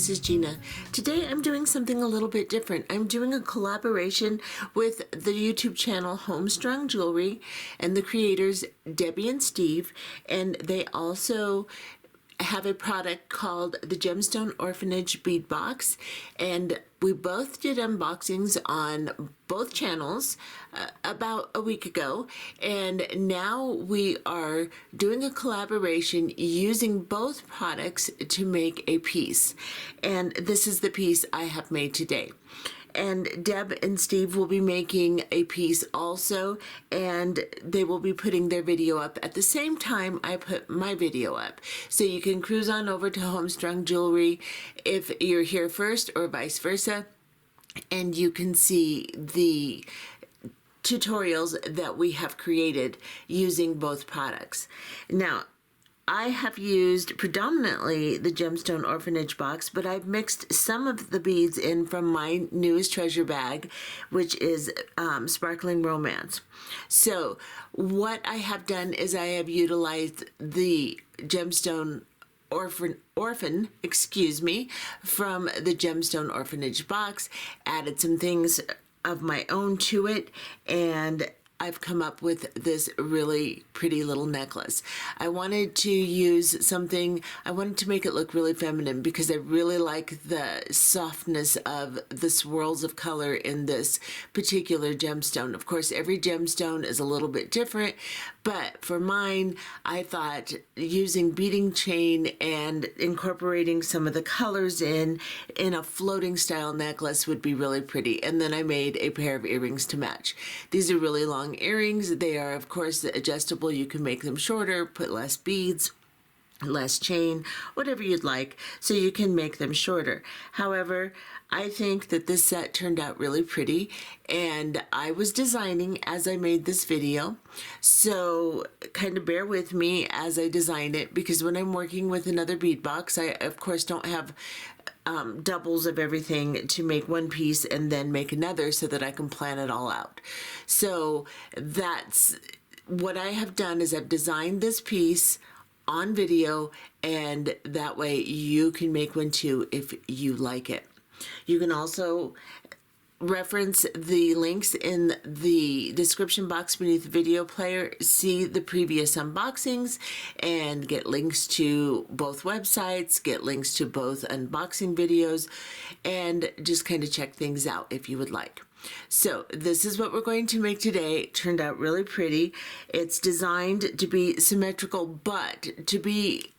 this is Gina. Today I'm doing something a little bit different. I'm doing a collaboration with the YouTube channel Home Strung Jewelry and the creators Debby and Steve, and they also have a product called the Gemstone Orphanage Bead Box, and we both did unboxings on both channels about a week ago, and now we are doing a collaboration using both products to make a piece, and this is the piece I have made today. And Deb and Steve will be making a piece also, and they will be putting their video up at the same time I put my video up. So you can cruise on over to Home Strung Jewelry if you're here first, or vice versa, and you can see the tutorials that we have created using both products. Now, I have used predominantly the Gemstone Orphanage box, but I've mixed some of the beads in from my newest treasure bag, which is Sparkling Romance. So what I have done is I have utilized the Gemstone Orphan, from the Gemstone Orphanage box, added some things of my own to it, and I've come up with this really pretty little necklace. I wanted to use something, I wanted to make it look really feminine because I really like the softness of the swirls of color in this particular gemstone. Of course, every gemstone is a little bit different, but for mine, I thought using beading chain and incorporating some of the colors in a floating style necklace would be really pretty. And then I made a pair of earrings to match. These are really long earrings. They are, of course, adjustable. You can make them shorter, put less beads, less chain, whatever you'd like, so you can make them shorter. However, I think that this set turned out really pretty, and I was designing as I made this video, so kind of bear with me as I design it, because when I'm working with another bead box, I of course don't have doubles of everything to make one piece and then make another so that I can plan it all out. So that's what I have done, is I've designed this piece on video, and that way you can make one too if you like it. You can also reference the links in the description box beneath the video player, see the previous unboxings, and get links to both websites, get links to both unboxing videos, and just kind of check things out if you would like. So this is what we're going to make today. It turned out really pretty. It's designed to be symmetrical, but to be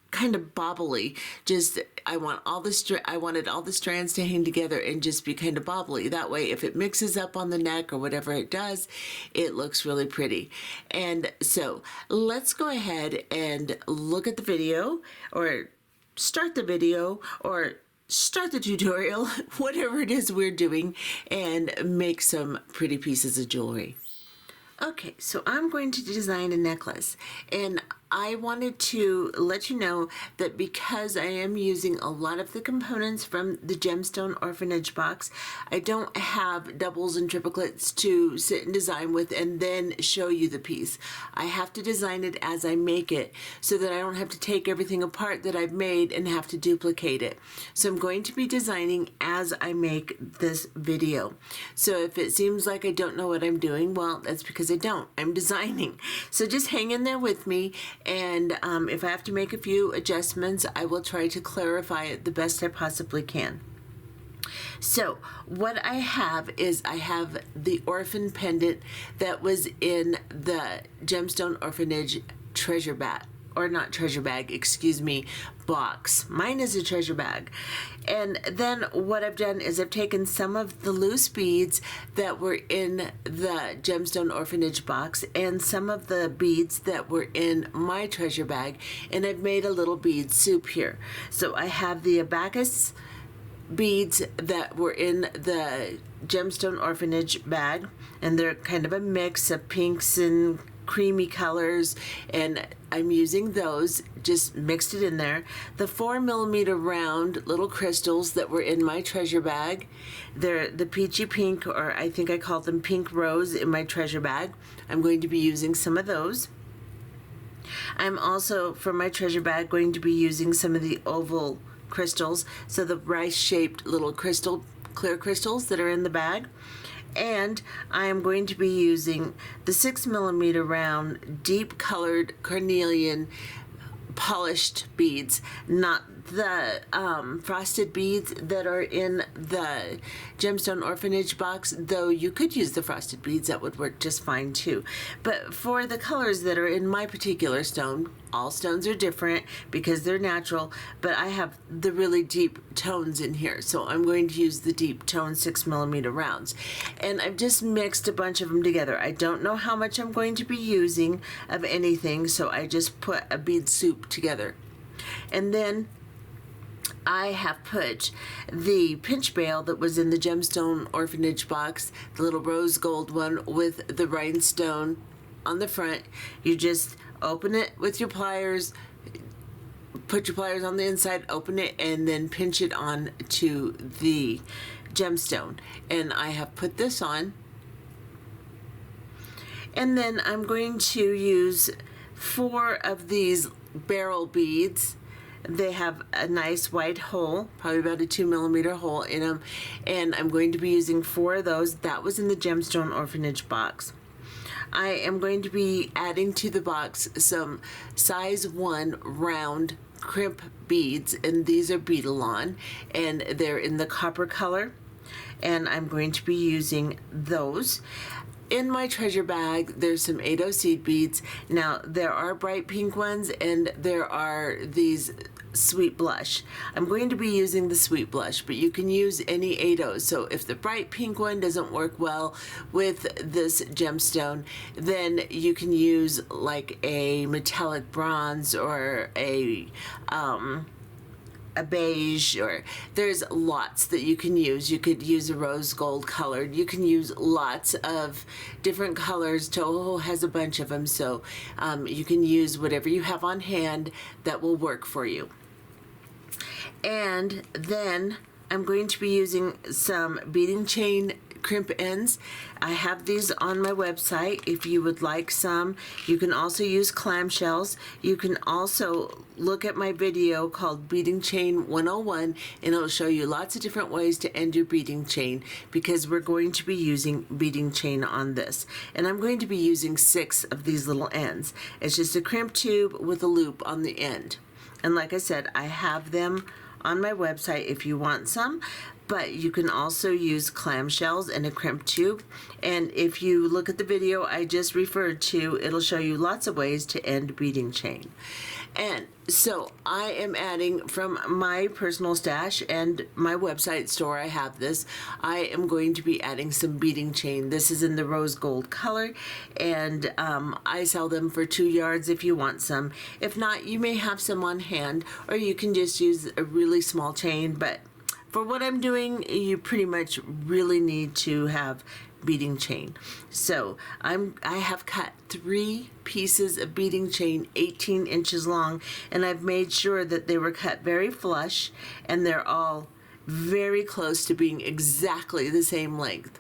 kind of bobbly. Just I wanted all the strands to hang together and just be kind of bobbly. That way, if it mixes up on the neck or whatever it does, it looks really pretty. And so let's go ahead and look at the video, or start the video, or start the tutorial, whatever it is we're doing, and make some pretty pieces of jewelry. Okay, so I'm going to design a necklace, and I wanted to let you know that because I am using a lot of the components from the Gemstone Orphanage box, I don't have doubles and triplets to sit and design with and then show you the piece. I have to design it as I make it so that I don't have to take everything apart that I've made and have to duplicate it. So I'm going to be designing as I make this video. So if it seems like I don't know what I'm doing, well, that's because I don't. I'm designing. So just hang in there with me. And if I have to make a few adjustments, I will try to clarify it the best I possibly can. So what I have is I have the orphan pendant that was in the Gemstone Orphanage treasure bag, or not treasure bag, excuse me, box. Mine is a treasure bag. And then what I've done is I've taken some of the loose beads that were in the Gemstone Orphanage box and some of the beads that were in my treasure bag, and I've made a little bead soup here. So I have the abacus beads that were in the Gemstone Orphanage bag, and they're kind of a mix of pinks and creamy colors, and I'm using those, just mixed it in there. The 4mm round little crystals that were in my treasure bag, they're the peachy pink, or I think I call them pink rose, in my treasure bag. I'm going to be using some of those. I'm also, for my treasure bag, going to be using some of the oval crystals, so the rice-shaped little clear crystals that are in the bag. And I am going to be using the 6mm round deep colored carnelian polished beads, not the frosted beads that are in the Gemstone Orphanage box, though you could use the frosted beads, that would work just fine too. But for the colors that are in my particular stone, all stones are different because they're natural, but I have the really deep tones in here, so I'm going to use the deep tone 6mm rounds. And I've just mixed a bunch of them together. I don't know how much I'm going to be using of anything, so I just put a bead soup together. And then I have put the pinch bail that was in the Gemstone Orphanage box, the little rose gold one with the rhinestone on the front. You just open it with your pliers, put your pliers on the inside, open it, and then pinch it on to the gemstone. And I have put this on. And then I'm going to use 4 of these barrel beads. They have a nice white hole, probably about a 2mm hole in them, and I'm going to be using 4 of those. That was in the Gemstone Orphanage box. I am going to be adding to the box some size 1 round crimp beads, and these are Beadalon, and they're in the copper color, and I'm going to be using those. In my treasure bag, there's some 8O seed beads. Now, there are bright pink ones, and there are these sweet blush. I'm going to be using the sweet blush, but you can use any 8Os. So if the bright pink one doesn't work well with this gemstone, then you can use like a metallic bronze or a beige, or there's lots that you can use. You could use a rose gold colored. You can use lots of different colors. Toho has a bunch of them, so you can use whatever you have on hand that will work for you. And then I'm going to be using some beading chain crimp ends. I have these on my website if you would like some. You can also use clamshells. You can also look at my video called Beading Chain 101, and it'll show you lots of different ways to end your beading chain, because we're going to be using beading chain on this. And I'm going to be using 6 of these little ends. It's just a crimp tube with a loop on the end. And like I said, I have them on my website if you want some, but you can also use clamshells and a crimp tube. And if you look at the video I just referred to, it'll show you lots of ways to end beading chain. And so I am adding from my personal stash and my website store, I have this. I am going to be adding some beading chain. This is in the rose gold color, and I sell them for 2 yards if you want some. If not, you may have some on hand, or you can just use a really small chain, but for what I'm doing, you pretty much really need to have beading chain. So I have cut 3 pieces of beading chain 18 inches long, and I've made sure that they were cut very flush, and they're all very close to being exactly the same length.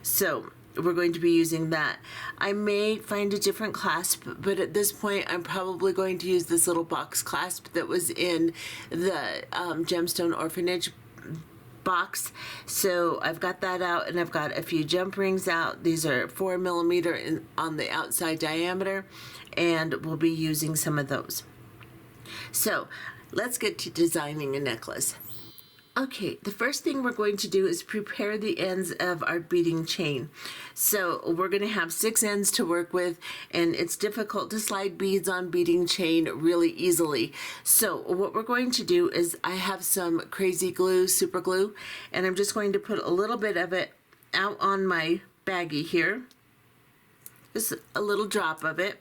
So we're going to be using that. I may find a different clasp, but at this point I'm probably going to use this little box clasp that was in the Gemstone Orphanage box. So I've got that out, and I've got a few jump rings out. These are 4mm on the outside diameter, and we'll be using some of those. So let's get to designing a necklace. Okay, the first thing we're going to do is prepare the ends of our beading chain. So we're going to have 6 ends to work with, and it's difficult to slide beads on beading chain really easily. So what we're going to do is I have some crazy glue, super glue, and I'm just going to put a little bit of it out on my baggie here. Just a little drop of it.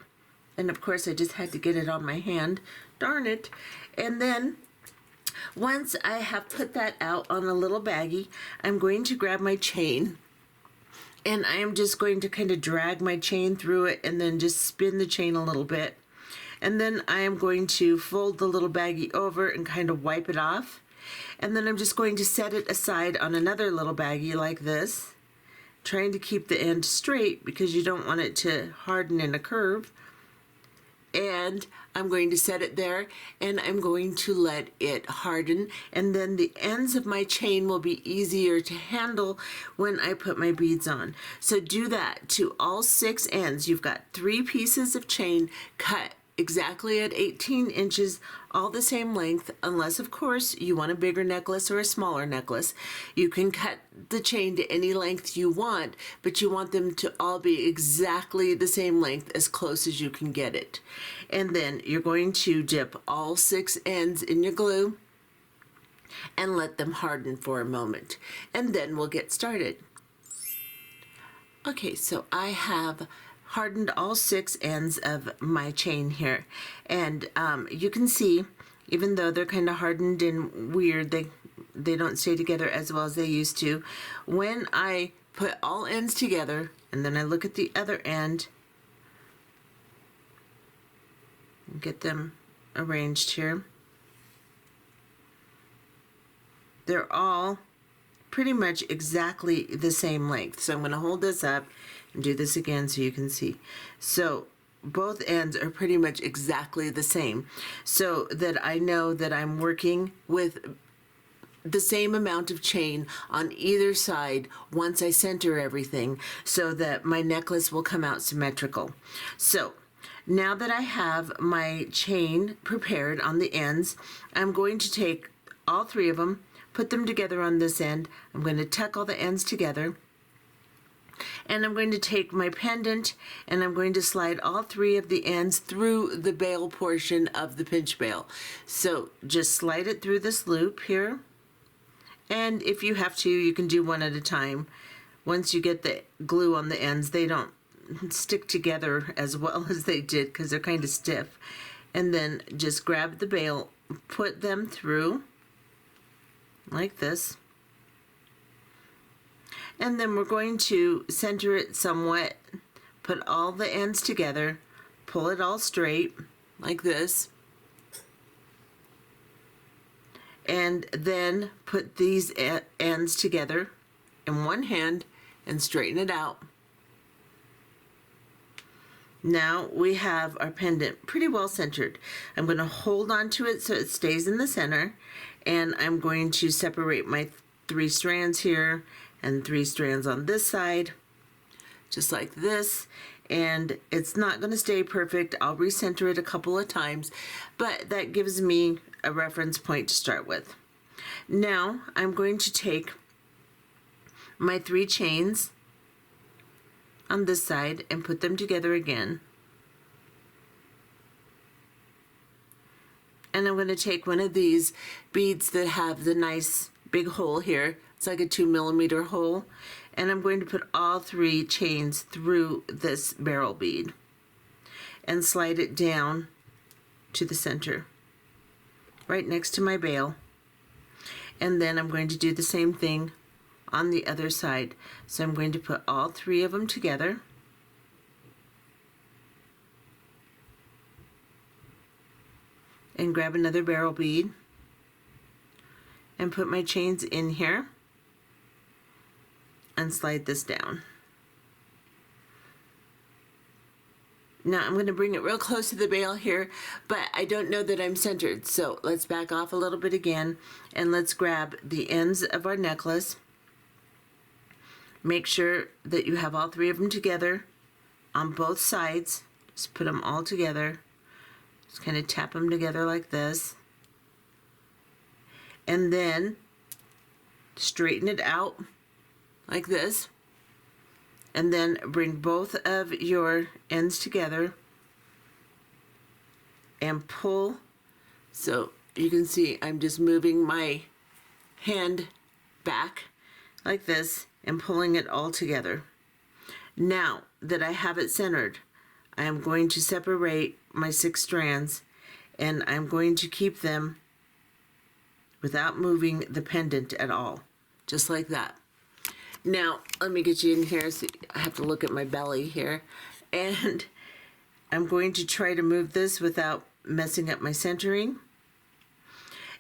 And of course I just had to get it on my hand. Darn it. And then once I have put that out on a little baggie, I'm going to grab my chain, and I am just going to kind of drag my chain through it and then just spin the chain a little bit. And then I am going to fold the little baggie over and kind of wipe it off. And then I'm just going to set it aside on another little baggie like this, trying to keep the end straight because you don't want it to harden in a curve. and I'm going to set it there, and I'm going to let it harden, and then the ends of my chain will be easier to handle when I put my beads on. So do that to all 6 ends. You've got 3 pieces of chain cut exactly at 18 inches, all the same length, unless of course you want a bigger necklace or a smaller necklace. You can cut the chain to any length you want, but you want them to all be exactly the same length, as close as you can get it. And then you're going to dip all 6 ends in your glue and let them harden for a moment, and then we'll get started. Okay, so I have hardened all 6 ends of my chain here, and you can see, even though they're kind of hardened and weird, they don't stay together as well as they used to. When I put all ends together and then I look at the other end and get them arranged here, they're all pretty much exactly the same length. So I'm going to hold this up and do this again so you can see. So both ends are pretty much exactly the same, so that I know that I'm working with the same amount of chain on either side once I center everything, so that my necklace will come out symmetrical. So now that I have my chain prepared on the ends, I'm going to take all 3 of them, put them together on this end. I'm going to tuck all the ends together, and I'm going to take my pendant and I'm going to slide all 3 of the ends through the bail portion of the pinch bail. So just slide it through this loop here, and if you have to, you can do one at a time. Once you get the glue on the ends, they don't stick together as well as they did because they're kind of stiff. And then just grab the bail, put them through like this, and then we're going to center it somewhat, put all the ends together, pull it all straight like this, and then put these ends together in one hand and straighten it out. Now we have our pendant pretty well centered. I'm going to hold on to it so it stays in the center, and I'm going to separate my 3 strands here and 3 strands on this side, just like this. And it's not going to stay perfect. I'll recenter it a couple of times, but that gives me a reference point to start with. Now I'm going to take my 3 chains on this side and put them together again. And I'm going to take one of these beads that have the nice big hole here. It's like a 2mm hole. And I'm going to put all 3 chains through this barrel bead and slide it down to the center, right next to my bail. And then I'm going to do the same thing on the other side. So I'm going to put all 3 of them together, and grab another barrel bead and put my chains in here and slide this down. Now I'm going to bring it real close to the bail here, but I don't know that I'm centered, so let's back off a little bit again, and let's grab the ends of our necklace. Make sure that you have all 3 of them together on both sides. Just put them all together. Just kind of tap them together like this. And then straighten it out like this. And then bring both of your ends together and pull. So you can see I'm just moving my hand back like this and pulling it all together. Now that I have it centered, I am going to separate my 6 strands, and I'm going to keep them without moving the pendant at all, just like that. Now let me get you in here, so I have to look at my belly here, and I'm going to try to move this without messing up my centering.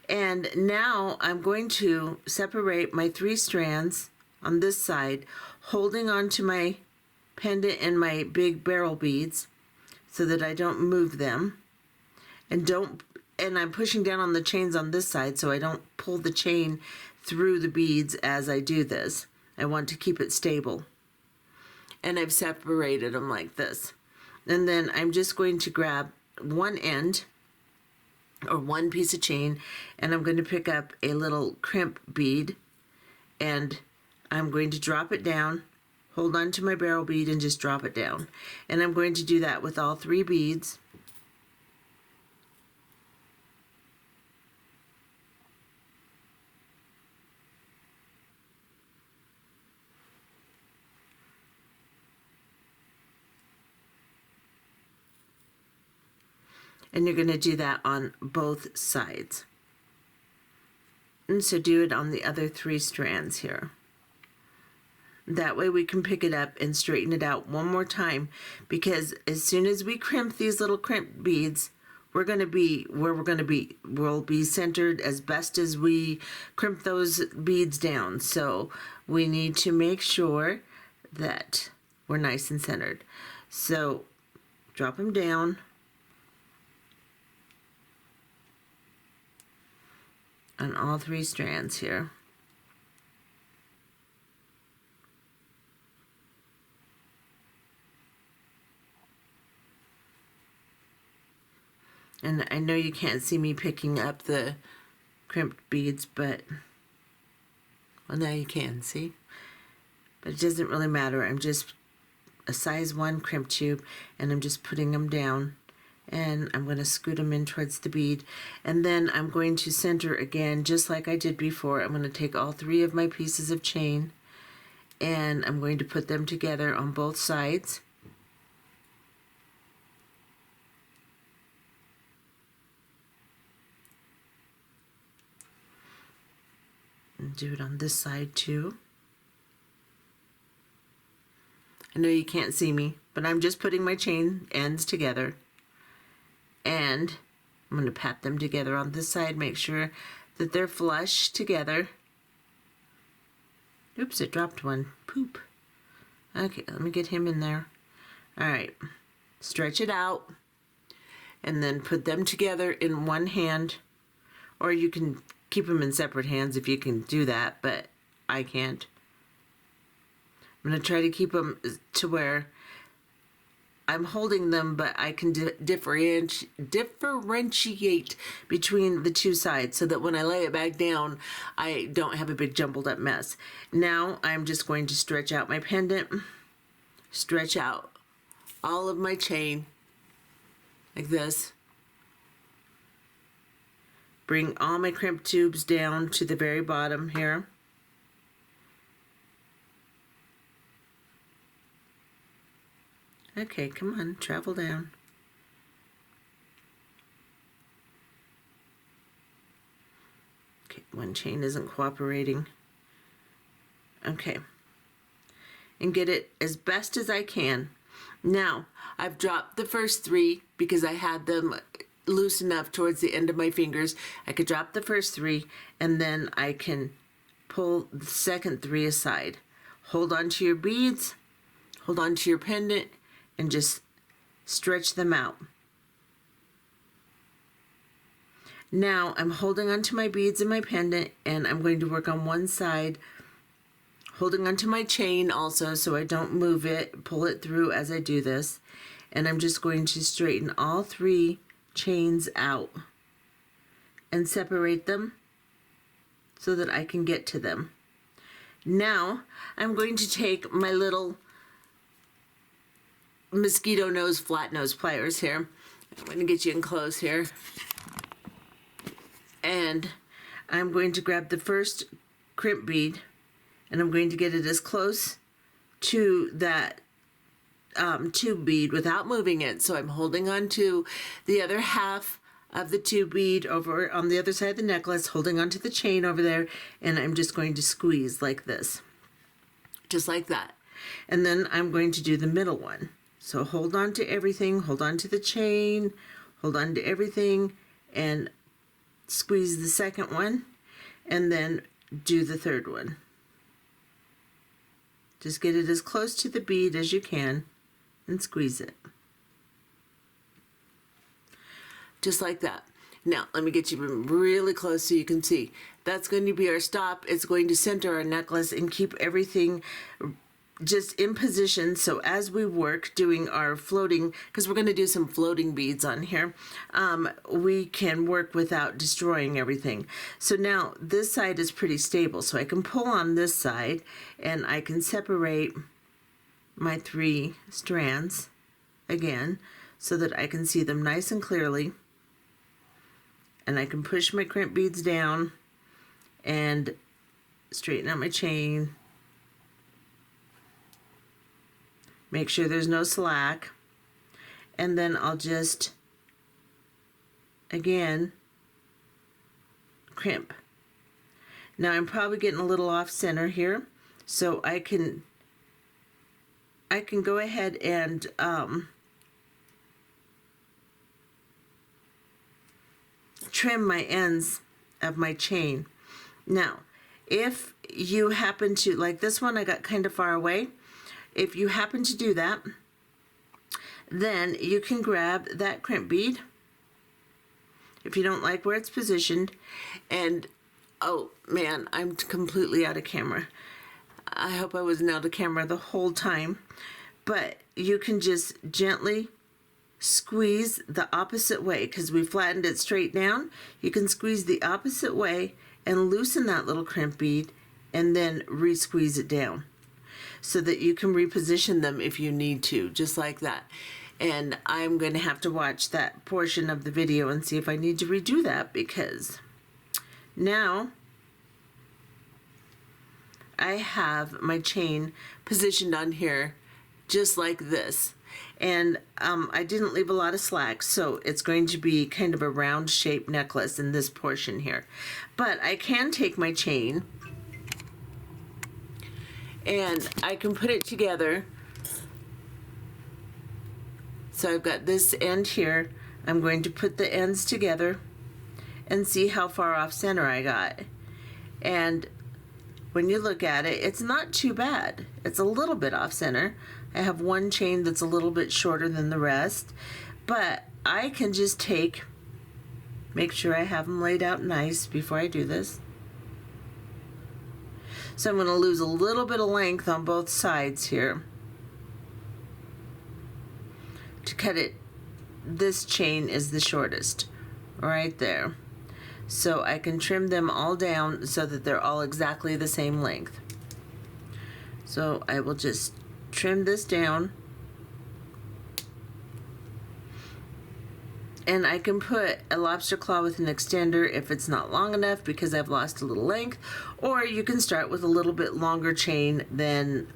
And now I'm going to separate my 3 strands on this side, holding on to my pendant and my big barrel beads, so that I don't move them. And I'm pushing down on the chains on this side so I don't pull the chain through the beads as I do this. I want to keep it stable. And I've separated them like this. And then I'm just going to grab one end or one piece of chain, and I'm going to pick up a little crimp bead, and I'm going to drop it down, hold on to my barrel bead, and just drop it down. And I'm going to do that with all 3 beads. And you're going to do that on both sides. And so do it on the other 3 strands here. That way we can pick it up and straighten it out one more time, because as soon as we crimp these little crimp beads, we're going to be where we're going to be. We'll be centered as best as we crimp those beads down. So we need to make sure that we're nice and centered. So drop them down. On all 3 strands here. And I know you can't see me picking up the crimped beads, but, well, now you can, see? But it doesn't really matter. I'm just a size 1 crimp tube, and I'm just putting them down. And I'm going to scoot them in towards the bead, and then I'm going to center again just like I did before. I'm going to take all 3 of my pieces of chain, and I'm going to put them together on both sides. And do it on this side too. I know you can't see me, but I'm just putting my chain ends together. And I'm going to pat them together on this side, make sure that they're flush together. Oops, it dropped one. Poop. Okay, let me get him in there. All right, stretch it out, and then put them together in one hand, or you can keep them in separate hands if you can do that, but I can't. I'm going to try to keep them to where I'm holding them, but I can differentiate between the 2 sides so that when I lay it back down, I don't have a big jumbled up mess. Now I'm just going to stretch out my pendant, stretch out all of my chain like this. Bring all my crimp tubes down to the very bottom here. Okay, come on, travel down. Okay, one chain isn't cooperating. Okay, and get it as best as I can. Now, I've dropped the first 3 because I had them loose enough towards the end of my fingers. I could drop the first 3, and then I can pull the second 3 aside. Hold on to your beads, hold on to your pendant, and just stretch them out. Now I'm holding onto my beads and my pendant, and I'm going to work on one side, holding onto my chain also so I don't move it, pull it through as I do this. And I'm just going to straighten all 3 chains out and separate them so that I can get to them. Now I'm going to take my little mosquito nose, flat nose pliers here. I'm going to get you in close here. And I'm going to grab the first crimp bead, and I'm going to get it as close to that tube bead without moving it. So I'm holding on to the other half of the tube bead over on the other side of the necklace, holding onto the chain over there, and I'm just going to squeeze like this. Just like that. And then I'm going to do the middle one. So hold on to everything, hold on to the chain, hold on to everything, and squeeze the second one, and then do the third one. Just get it as close to the bead as you can and squeeze it. just like that. Now, let me get you really close so you can see. That's going to be our stop. It's going to center our necklace and keep everything just in position, so as we work doing our floating, because we're going to do some floating beads on here, we can work without destroying everything. So now this side is pretty stable, so I can pull on this side and I can separate my 3 strands again so that I can see them nice and clearly, and I can push my crimp beads down and straighten out my chain. Make sure there's no slack, and then I'll just, again, crimp. Now I'm probably getting a little off center here, so I can go ahead and trim my ends of my chain. Now, if you happen to, like this one I got kind of far away, if you happen to do that, then you can grab that crimp bead, if you don't like where it's positioned, and oh man, I'm completely out of camera. I hope I wasn't out of camera the whole time, but you can just gently squeeze the opposite way, because we flattened it straight down. You can squeeze the opposite way and loosen that little crimp bead and then re-squeeze it down, so that you can reposition them if you need to, just like that. And I'm going to have to watch that portion of the video and see if I need to redo that, because now I have my chain positioned on here just like this. And I didn't leave a lot of slack, so it's going to be kind of a round shaped necklace in this portion here. But I can take my chain and I can put it together. So I've got this end here. I'm going to put the ends together and see how far off center I got. And when you look at it, it's not too bad. It's a little bit off center. I have one chain that's a little bit shorter than the rest, but I can just make sure I have them laid out nice before I do this. So I'm going to lose a little bit of length on both sides here to cut it. This chain is the shortest right there. So I can trim them all down so that they're all exactly the same length. So I will just trim this down. And I can put a lobster claw with an extender if it's not long enough because I've lost a little length, or you can start with a little bit longer chain than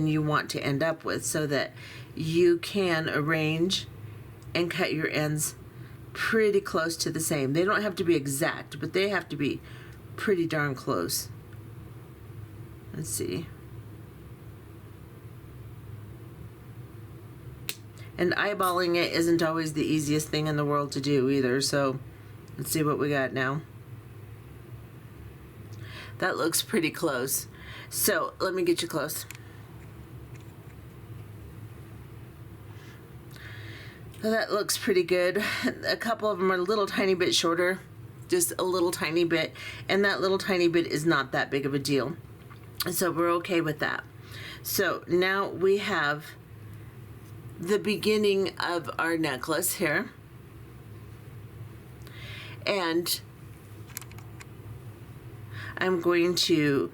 you want to end up with, so that you can arrange and cut your ends pretty close to the same. They don't have to be exact, but they have to be pretty darn close. Let's see. And eyeballing it isn't always the easiest thing in the world to do either, so let's see what we got now. That looks pretty close. So let me get you close. Well, that looks pretty good. A couple of them are a little tiny bit shorter, just a little tiny bit, and that little tiny bit is not that big of a deal. So we're okay with that. So now we have the beginning of our necklace here, and I'm going to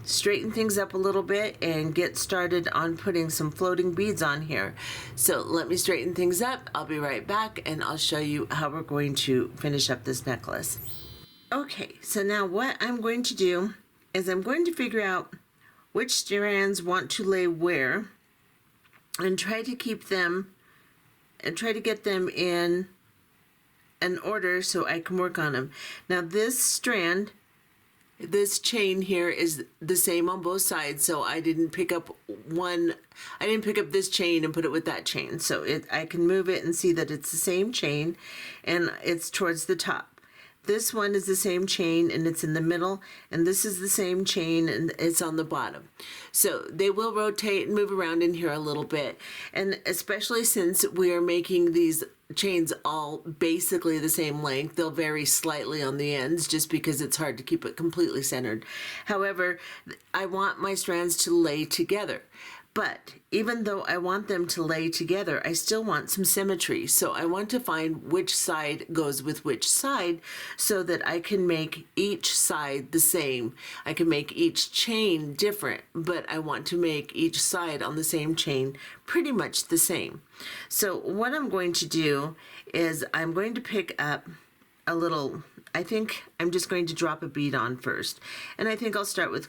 straighten things up a little bit and get started on putting some floating beads on here. So let me straighten things up. I'll be right back and I'll show you how we're going to finish up this necklace. Okay, so now what I'm going to do is I'm going to figure out which strands want to lay where, and try to keep them and try to get them in an order so I can work on them. Now this strand, this chain here is the same on both sides, so I didn't pick up this chain and put it with that chain. So I can move it and see that it's the same chain and it's towards the top. this one is the same chain and it's in the middle, and this is the same chain and it's on the bottom. So they will rotate and move around in here a little bit, and especially since we are making these chains all basically the same length, they'll vary slightly on the ends just because it's hard to keep it completely centered. However, I want my strands to lay together. But even though I want them to lay together, I still want some symmetry. So I want to find which side goes with which side so that I can make each side the same. I can make each chain different, but I want to make each side on the same chain pretty much the same. So what I'm going to do is I'm going to pick up a little, I think I'm just going to drop a bead on first. And I think I'll start with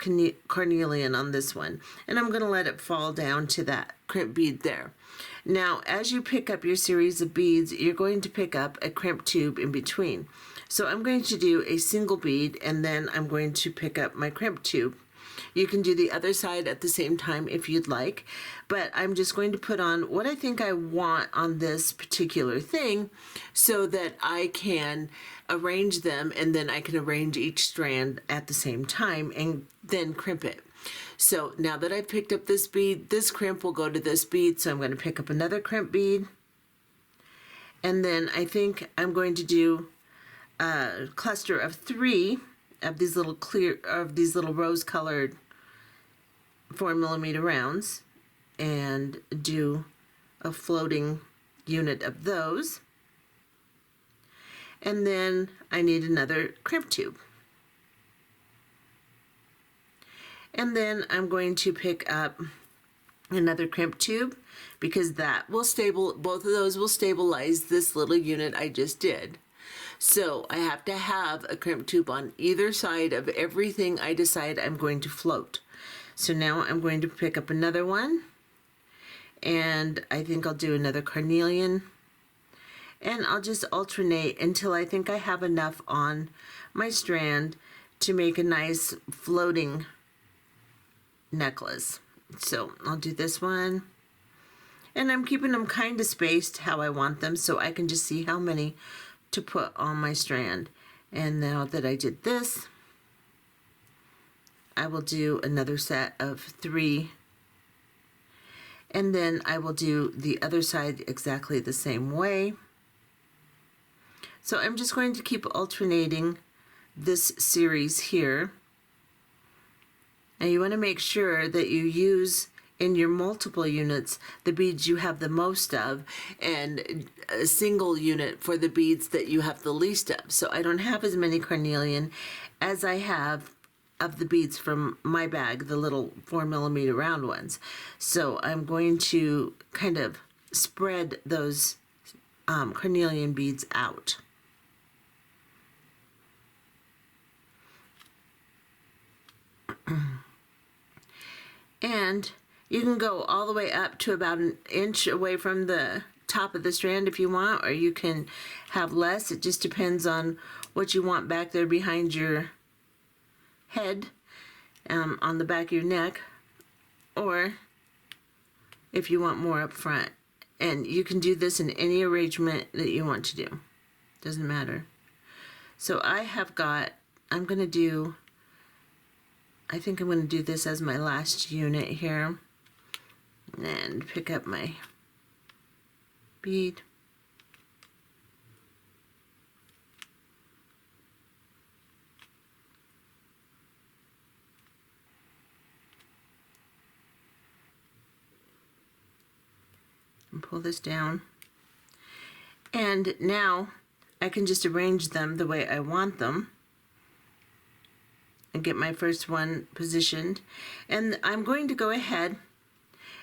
carnelian on this one. And I'm going to let it fall down to that crimp bead there. Now, as you pick up your series of beads, you're going to pick up a crimp tube in between. So I'm going to do a single bead, and then I'm going to pick up my crimp tube. You can do the other side at the same time if you'd like, but I'm just going to put on what I think I want on this particular thing so that I can arrange them, and then I can arrange each strand at the same time and then crimp it. So now that I've picked up this bead, this crimp will go to this bead, so I'm going to pick up another crimp bead, and then I think I'm going to do a cluster of 3 of these little rose-colored 4mm rounds, and do a floating unit of those. And then I need another crimp tube. And then I'm going to pick up another crimp tube, because that will both of those will stabilize this little unit I just did. So I have to have a crimp tube on either side of everything I decide I'm going to float. So now I'm going to pick up another one, and I think I'll do another carnelian, and I'll just alternate until I think I have enough on my strand to make a nice floating necklace. So I'll do this one, and I'm keeping them kind of spaced how I want them so I can just see how many to put on my strand. And now that I did this, I will do another set of 3, and then I will do the other side exactly the same way. So I'm just going to keep alternating this series here, and you want to make sure that you use in your multiple units the beads you have the most of, and a single unit for the beads that you have the least of. So I don't have as many carnelian as I have of the beads from my bag, the little 4mm round ones. So I'm going to kind of spread those carnelian beads out. And you can go all the way up to about an inch away from the top of the strand if you want, or you can have less. It just depends on what you want back there behind your head, on the back of your neck, or if you want more up front. And you can do this in any arrangement that you want to do. Doesn't matter. So I think I'm going to do this as my last unit here, and pick up my bead. And pull this down. And now I can just arrange them the way I want them and get my first one positioned. And I'm going to go ahead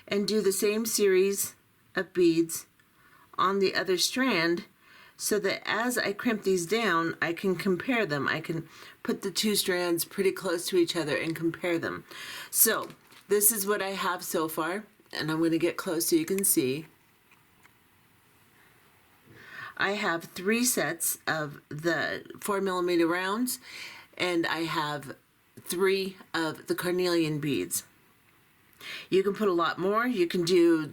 and do the same series of beads on the other strand, so that as I crimp these down, I can compare them. I can put the 2 strands pretty close to each other and compare them. So this is what I have so far, and I'm going to get close so you can see. I have 3 sets of the 4mm rounds, and I have 3 of the carnelian beads. You can put a lot more. You can do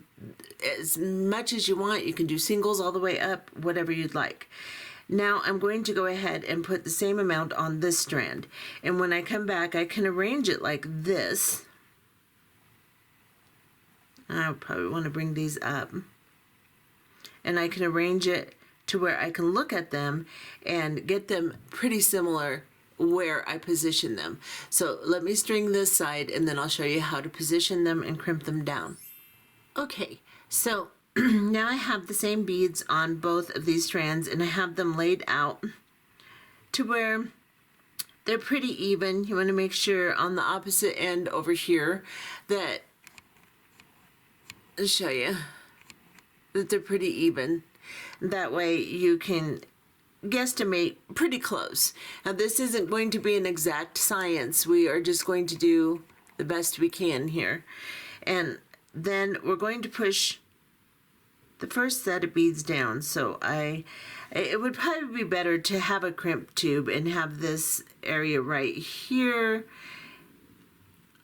as much as you want. You can do singles all the way up, whatever you'd like. Now I'm going to go ahead and put the same amount on this strand. And when I come back, I can arrange it like this. I probably want to bring these up. And I can arrange it to where I can look at them and get them pretty similar where I position them. So let me string this side and then I'll show you how to position them and crimp them down. Okay, so now I have the same beads on both of these strands and I have them laid out to where they're pretty even. You want to make sure on the opposite end over here that, I'll show you, that they're pretty even. That way you can guesstimate pretty close. Now this isn't going to be an exact science. We are just going to do the best we can here. And then we're going to push the first set of beads down. So it would probably be better to have a crimp tube and have this area right here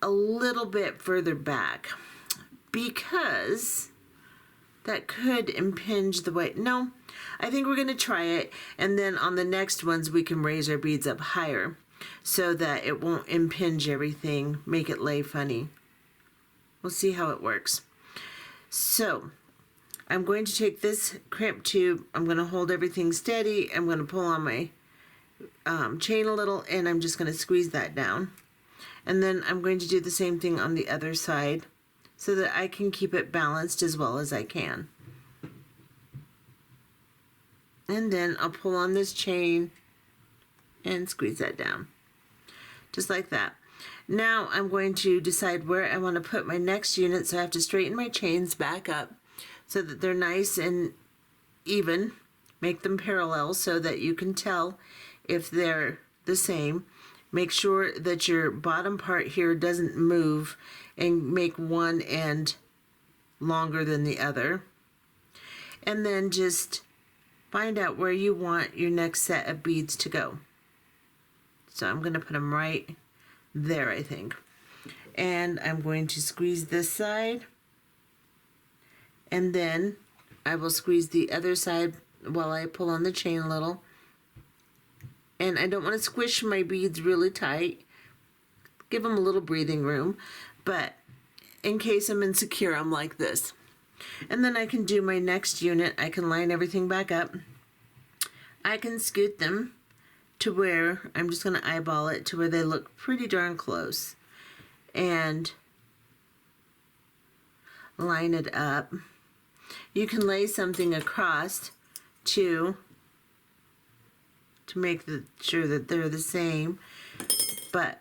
a little bit further back, because that could impinge the weight. No, I think we're going to try it, and then on the next ones we can raise our beads up higher so that it won't impinge everything, make it lay funny. We'll see how it works. So I'm going to take this crimp tube, I'm going to hold everything steady, I'm going to pull on my chain a little, and I'm just going to squeeze that down. And then I'm going to do the same thing on the other side so that I can keep it balanced as well as I can. And then I'll pull on this chain and squeeze that down. Just like that. Now I'm going to decide where I want to put my next unit, so I have to straighten my chains back up so that they're nice and even. Make them parallel so that you can tell if they're the same. Make sure that your bottom part here doesn't move and make one end longer than the other. And then just find out where you want your next set of beads to go. So I'm going to put them right there, I think. And I'm going to squeeze this side. And then I will squeeze the other side while I pull on the chain a little. And I don't want to squish my beads really tight. Give them a little breathing room. But in case I'm insecure, I'm like this. And then I can do my next unit. I can line everything back up. I can scoot them to where I'm just going to eyeball it to where they look pretty darn close. And line it up. You can lay something across to make sure that they're the same, but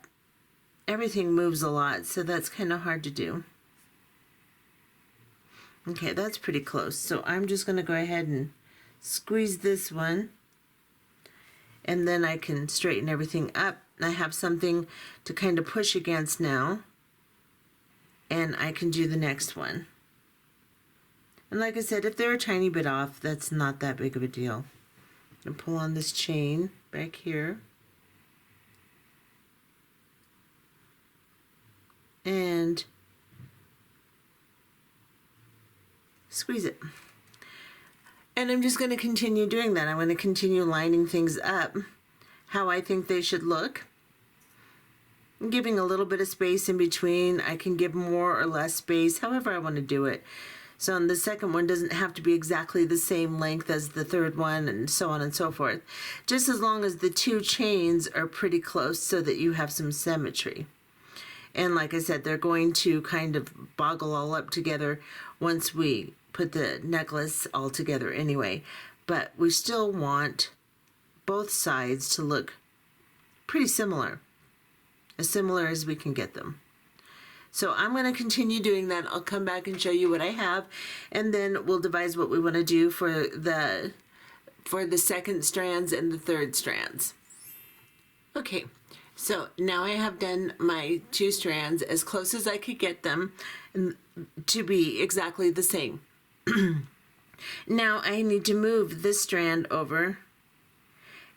everything moves a lot, so that's kind of hard to do. Okay, that's pretty close. So I'm just going to go ahead and squeeze this one, and then I can straighten everything up. I have something to kind of push against now, and I can do the next one. And like I said, if they're a tiny bit off, that's not that big of a deal. I'm going to pull on this chain back here. And squeeze it. And I'm just going to continue doing that. I'm going to continue lining things up how I think they should look. I'm giving a little bit of space in between. I can give more or less space, however I want to do it. So the second one doesn't have to be exactly the same length as the third one, and so on and so forth. Just as long as the two chains are pretty close so that you have some symmetry. And like I said, they're going to kind of boggle all up together once we put the necklace all together anyway. But we still want both sides to look pretty similar. As similar as we can get them. So I'm going to continue doing that. I'll come back and show you what I have, and then we'll devise what we want to do for the second strands and the third strands. Okay, so now I have done my two strands as close as I could get them to be exactly the same. Now I need to move this strand over,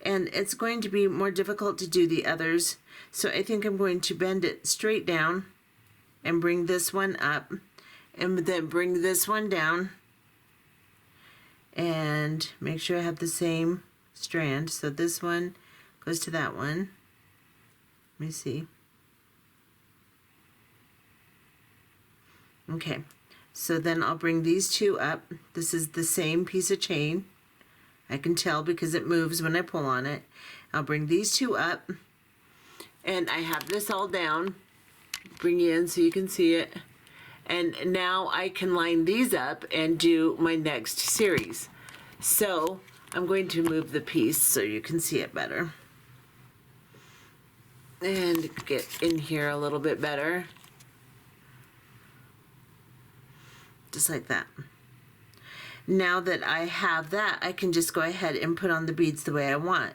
and it's going to be more difficult to do the others, so I think I'm going to bend it straight down and bring this one up, and then bring this one down, and make sure I have the same strand. So this one goes to that one. Let me see. Okay, so then I'll bring these two up. This is the same piece of chain. I can tell because it moves when I pull on it. I'll bring these two up, and I have this all down. Bring you in so you can see it. And now I can line these up and do my next series. So I'm going to move the piece so you can see it better. And get in here a little bit better. Just like that. Now that I have that, I can just go ahead and put on the beads the way I want.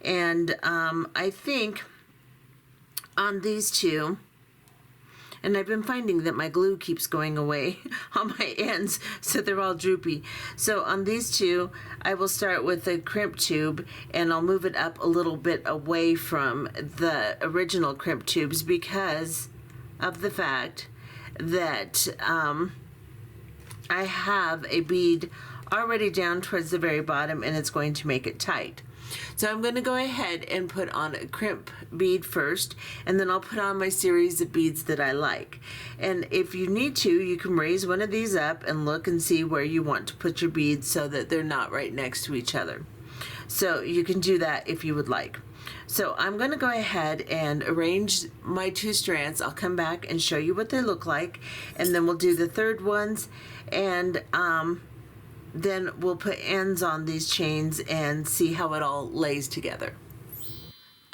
And I think on these two, and I've been finding that my glue keeps going away on my ends, so they're all droopy. So on these two, I will start with a crimp tube, and I'll move it up a little bit away from the original crimp tubes because of the fact that I have a bead already down towards the very bottom, and it's going to make it tight. So I'm going to go ahead and put on a crimp bead first, and then I'll put on my series of beads that I like. And if you need to, you can raise one of these up and look and see where you want to put your beads so that they're not right next to each other. So you can do that if you would like. So I'm going to go ahead and arrange my two strands. I'll come back and show you what they look like, and then we'll do the third ones, and then we'll put ends on these chains and see how it all lays together.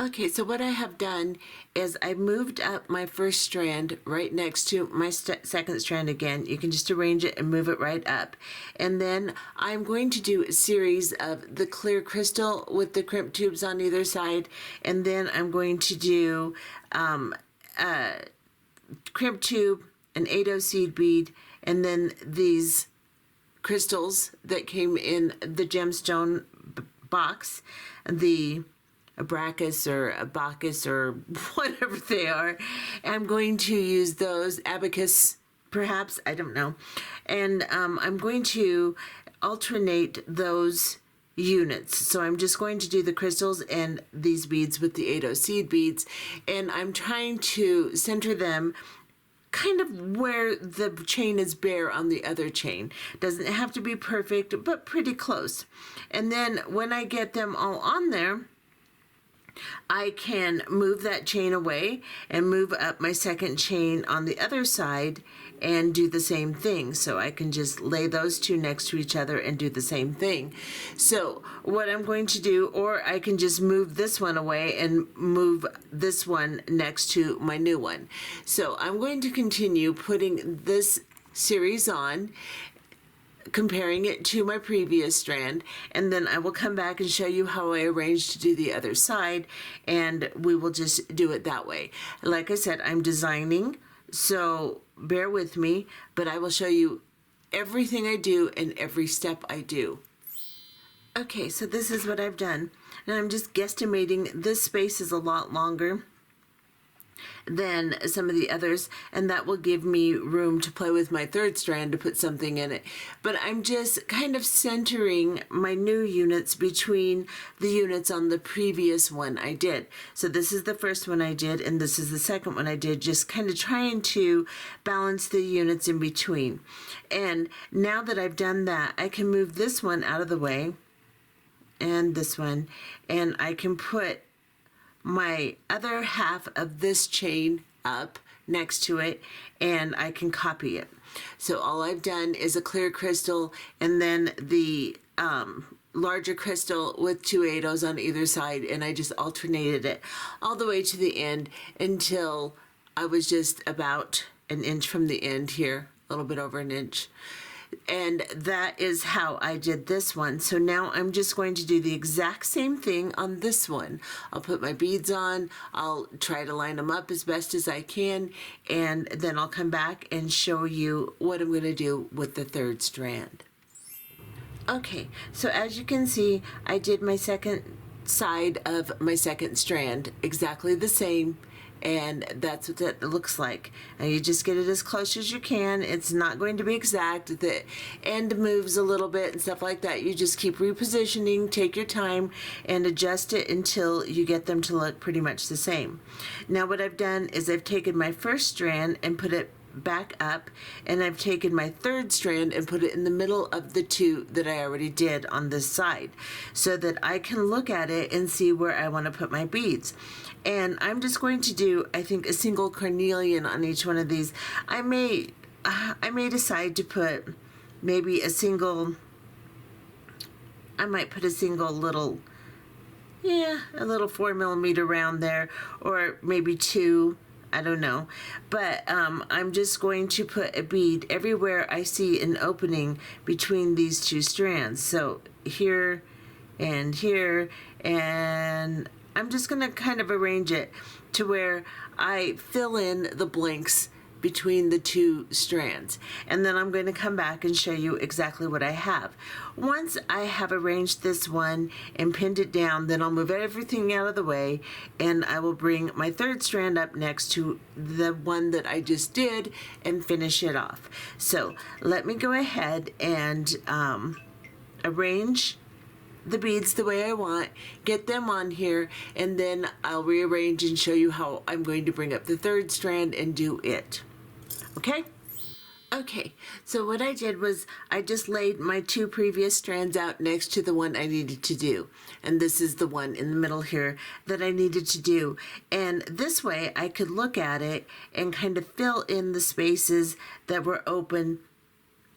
Okay, so what I have done is I moved up my first strand right next to my second strand again. You can just arrange it and move it right up. And then I'm going to do a series of the clear crystal with the crimp tubes on either side. And then I'm going to do a crimp tube, an 8/0 seed bead, and then these crystals that came in the gemstone box, the Abracus or a Bacchus or whatever they are. I'm going to use those, abacus perhaps, I don't know. And I'm going to alternate those units. So I'm just going to do the crystals and these beads with the 8/0 seed beads, and I'm trying to center them kind of where the chain is bare on the other chain. Doesn't have to be perfect, but pretty close. And then when I get them all on there, I can move that chain away and move up my second chain on the other side and do the same thing. So I can just lay those two next to each other and do the same thing. So what I'm going to do, or I can just move this one away and move this one next to my new one. So I'm going to continue putting this series on, comparing it to my previous strand, and then I will come back and show you how I arranged to do the other side, and we will just do it that way. Like I said, I'm designing, so bear with me, but I will show you everything I do and every step I do. Okay, so this is what I've done, and I'm just guesstimating this space is a lot longer than some of the others, and that will give me room to play with my third strand to put something in it. But I'm just kind of centering my new units between the units on the previous one I did. So this is the first one I did, and this is the second one I did, just kind of trying to balance the units in between. And now that I've done that, I can move this one out of the way and this one, and I can put my other half of this chain up next to it, and I can copy it. So all I've done is a clear crystal and then the larger crystal with two 8/0s on either side, and I just alternated it all the way to the end until I was just about an inch from the end here, a little bit over an inch. And that is how I did this one. So now I'm just going to do the exact same thing on this one. I'll put my beads on, I'll try to line them up as best as I can, and then I'll come back and show you what I'm going to do with the third strand. Okay, so as you can see, I did my second side of my second strand exactly the same and that's what it looks like. And you just get it as close as you can. It's not going to be exact. The end moves a little bit and stuff like that. You just keep repositioning, take your time, and adjust it until you get them to look pretty much the same. Now what I've done is I've taken my first strand and put it back up, and I've taken my third strand and put it in the middle of the two that I already did on this side, so that I can look at it and see where I want to put my beads. And I'm just going to do, I think, a single carnelian on each one of these. I may decide to put maybe a single, I might put a single little, a little 4mm round there, or maybe two, I don't know. But I'm just going to put a bead everywhere I see an opening between these two strands. So here, and I'm just going to kind of arrange it to where I fill in the blanks between the two strands, and then I'm going to come back and show you exactly what I have. Once I have arranged this one and pinned it down, then I'll move everything out of the way, and I will bring my third strand up next to the one that I just did and finish it off. So let me go ahead and arrange the beads the way I want, get them on here, and then I'll rearrange and show you how I'm going to bring up the third strand and do it. Okay? Okay, so what I did was I just laid my two previous strands out next to the one I needed to do. And this is the one in the middle here that I needed to do. And this way I could look at it and kind of fill in the spaces that were open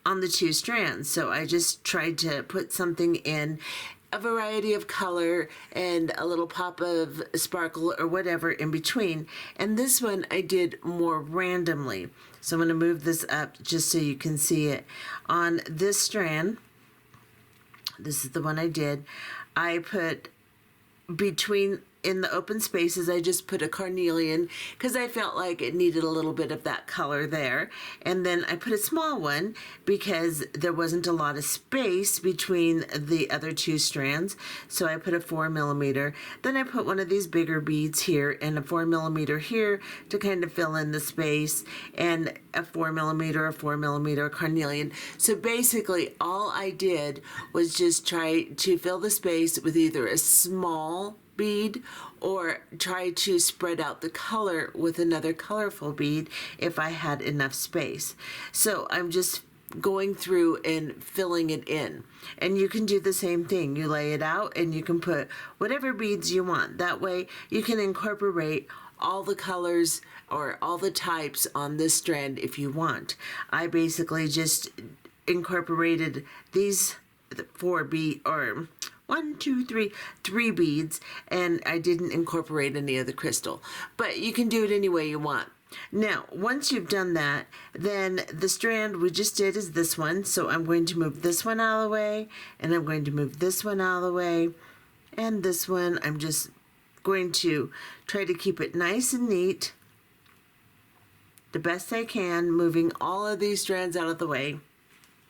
on the two strands. So I just tried to put something in a variety of color and a little pop of sparkle or whatever in between. And this one I did more randomly. So I'm going to move this up just so you can see it. On this strand, this is the one I did, I put between, in the open spaces, I just put a carnelian because I felt like it needed a little bit of that color there. And then I put a small one because there wasn't a lot of space between the other two strands. So I put a 4mm. Then I put one of these bigger beads here and a 4mm here to kind of fill in the space, and a 4mm, a 4mm carnelian. So basically all I did was just try to fill the space with either a small bead or try to spread out the color with another colorful bead if I had enough space. So I'm just going through and filling it in. And you can do the same thing. You lay it out and you can put whatever beads you want. That way you can incorporate all the colors or all the types on this strand if you want. I basically just incorporated these three beads, and I didn't incorporate any of the crystal. But you can do it any way you want. Now, once you've done that, then the strand we just did is this one. So I'm going to move this one out of the way, and I'm going to move this one out of the way, and this one I'm just going to try to keep it nice and neat the best I can, moving all of these strands out of the way.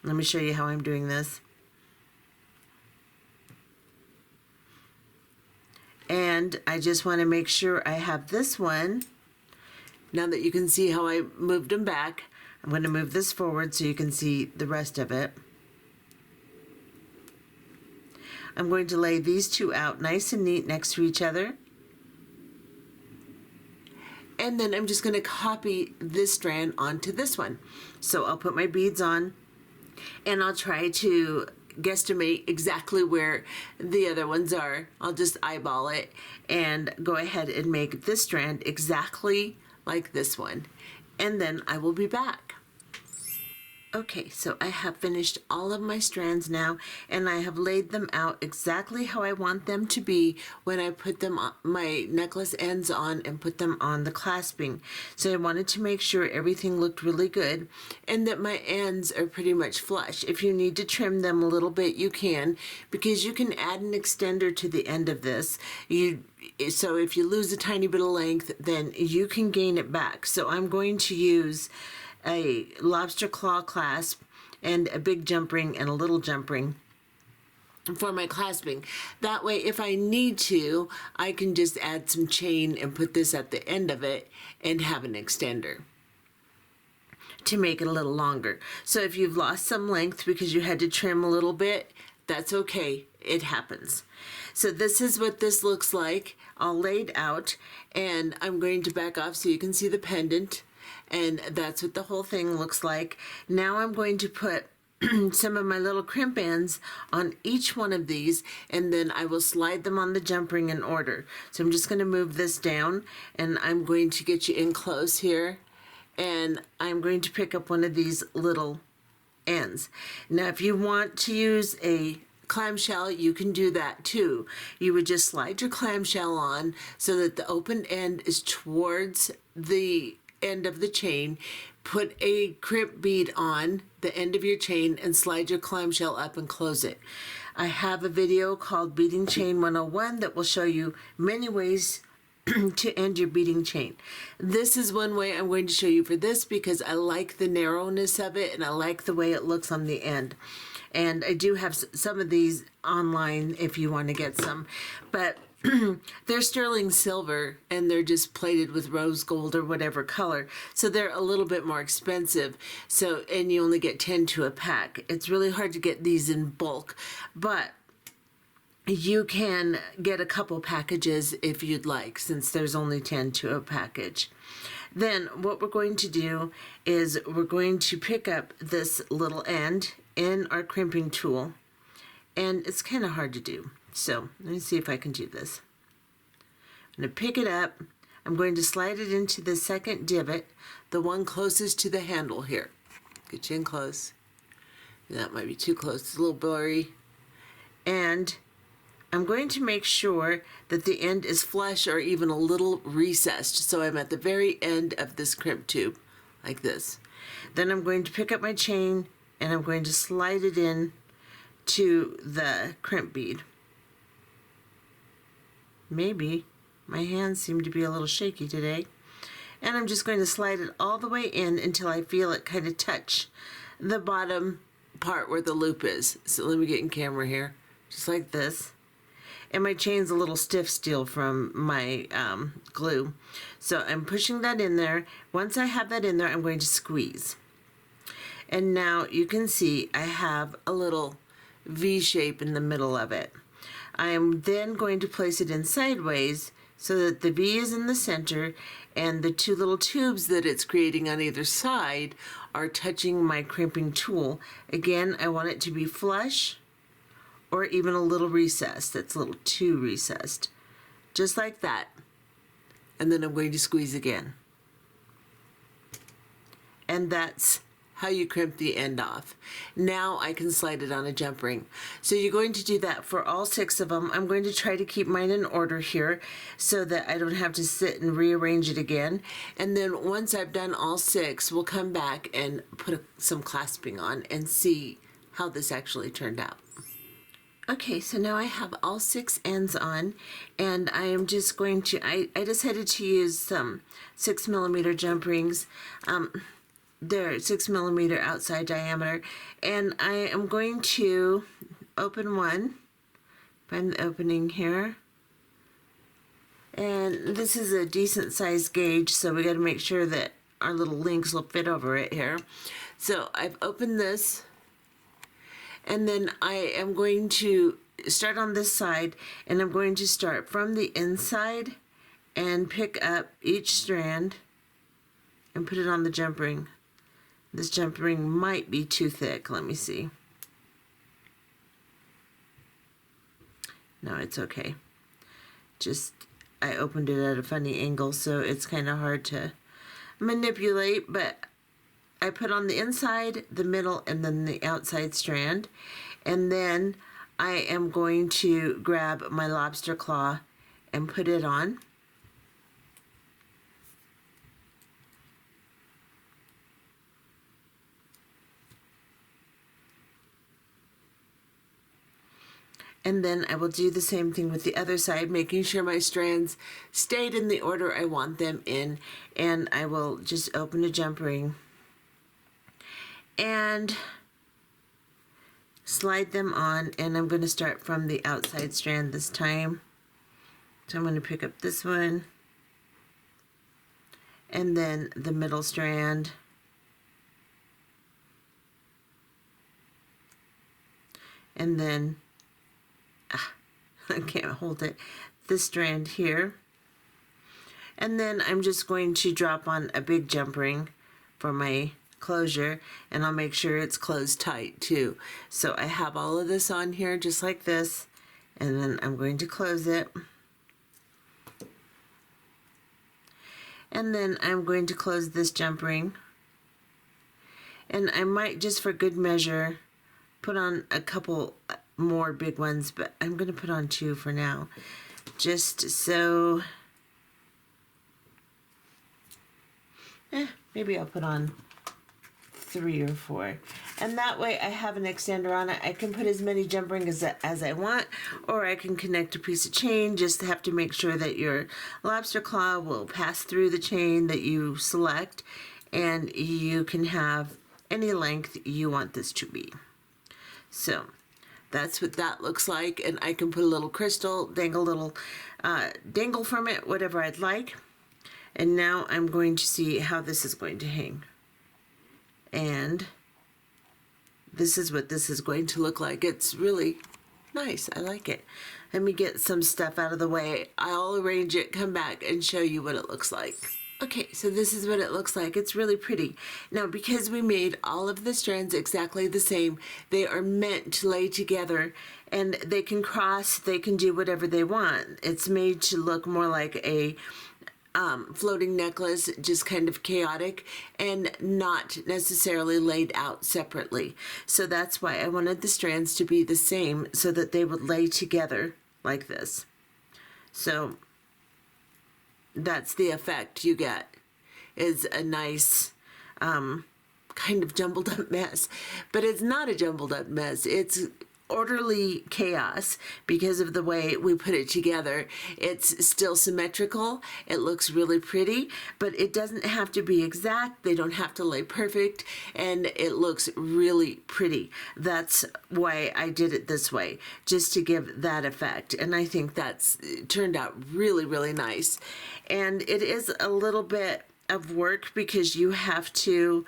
Let me show you how I'm doing this. And I just want to make sure I have this one. Now that you can see how I moved them back, I'm going to move this forward so you can see the rest of it. I'm going to lay these two out nice and neat next to each other. And then I'm just going to copy this strand onto this one. So I'll put my beads on, and I'll try to guesstimate exactly where the other ones are. I'll just eyeball it and go ahead and make this strand exactly like this one. And then I will be back. Okay, so I have finished all of my strands now, and I have laid them out exactly how I want them to be when I put them on my necklace ends on and put them on the clasping. So I wanted to make sure everything looked really good and that my ends are pretty much flush. If you need to trim them a little bit, you can, because you can add an extender to the end of this. So if you lose a tiny bit of length, then you can gain it back. So I'm going to use a lobster claw clasp and a big jump ring and a little jump ring for my clasping. That way, if I need to, I can just add some chain and put this at the end of it and have an extender to make it a little longer. So if you've lost some length because you had to trim a little bit, that's okay. It happens. So this is what this looks like all laid out, and I'm going to back off so you can see the pendant, and that's what the whole thing looks like. Now I'm going to put some of my little crimp ends on each one of these, and then I will slide them on the jump ring in order. So I'm just going to move this down, and I'm going to get you in close here, and I'm going to pick up one of these little ends. Now if you want to use a clamshell, you can do that too. You would just slide your clamshell on so that the open end is towards the end of the chain. Put a crimp bead on the end of your chain and slide your clamshell up and close it. I have a video called Beading Chain 101 that will show you many ways to end your beading chain. This is one way I'm going to show you for this because I like the narrowness of it and I like the way it looks on the end. And I do have some of these online if you want to get some, but they're sterling silver and they're just plated with rose gold or whatever color, so they're a little bit more expensive. So, and you only get 10 to a pack. It's really hard to get these in bulk, but you can get a couple packages if you'd like, since there's only 10 to a package. Then what we're going to do is we're going to pick up this little end in our crimping tool, and it's kind of hard to do. So let me see if I can do this. I'm going to pick it up. I'm going to slide it into the second divot, the one closest to the handle here. Get you in close. That might be too close. It's a little blurry. And I'm going to make sure that the end is flush or even a little recessed. So I'm at the very end of this crimp tube, like this. Then I'm going to pick up my chain and I'm going to slide it in to the crimp bead. Maybe my hands seem to be a little shaky today. And I'm just going to slide it all the way in until I feel it kind of touch the bottom part where the loop is. So let me get in camera here, just like this. And my chain's a little stiff still from my glue. So I'm pushing that in there. Once I have that in there, I'm going to squeeze. And now you can see I have a little V shape in the middle of it. I am then going to place it in sideways so that the V is in the center and the two little tubes that it's creating on either side are touching my crimping tool. Again, I want it to be flush or even a little recessed. That's a little too recessed. Just like that. And then I'm going to squeeze again. And that's how you crimp the end off. Now I can slide it on a jump ring. So you're going to do that for all 6 of them. I'm going to try to keep mine in order here so that I don't have to sit and rearrange it again. And then once I've done all 6, we'll come back and put some clasping on and see how this actually turned out. Okay, so now I have all 6 ends on, and I am just going to, I decided to use some 6mm jump rings. They're 6mm outside diameter, and I am going to open one, find the opening here, and this is a decent size gauge, so we got to make sure that our little links will fit over it here. So I've opened this, and then I am going to start on this side, and I'm going to start from the inside and pick up each strand and put it on the jump ring. This jump ring might be too thick. Let me see. No, it's okay. Just, I opened it at a funny angle, so it's kind of hard to manipulate, but I put on the inside, the middle, and then the outside strand. And then I am going to grab my lobster claw and put it on. And then I will do the same thing with the other side, making sure my strands stayed in the order I want them in. And I will just open a jump ring and slide them on, and I'm going to start from the outside strand this time. So I'm going to pick up this one, and then the middle strand, and then I can't hold it, this strand here. And then I'm just going to drop on a big jump ring for my closure, and I'll make sure it's closed tight too. So I have all of this on here just like this, and then I'm going to close it. And then I'm going to close this jump ring. And I might, just for good measure, put on a couple more big ones, but I'm going to put on 2 for now. Just so, maybe I'll put on 3 or 4. And that way I have an extender on it. I can put as many jump rings as I want, or I can connect a piece of chain. Just have to make sure that your lobster claw will pass through the chain that you select, and you can have any length you want this to be. So that's what that looks like, and I can put a little crystal, dangle from it, whatever I'd like. And now I'm going to see how this is going to hang. And this is what this is going to look like. It's really nice. I like it. Let me get some stuff out of the way. I'll arrange it, come back, and show you what it looks like. Okay, so this is what it looks like. It's really pretty. Now, because we made all of the strands exactly the same, they are meant to lay together, and they can cross, they can do whatever they want. It's made to look more like a floating necklace, just kind of chaotic and not necessarily laid out separately. So that's why I wanted the strands to be the same, so that they would lay together like this. So that's the effect you get, is a nice kind of jumbled up mess. But it's not a jumbled up mess. It's orderly chaos because of the way we put it together. It's still symmetrical. It looks really pretty, but it doesn't have to be exact. They don't have to lay perfect, and it looks really pretty. That's why I did it this way, just to give that effect. And I think that's turned out really, really nice. And it is a little bit of work because you have to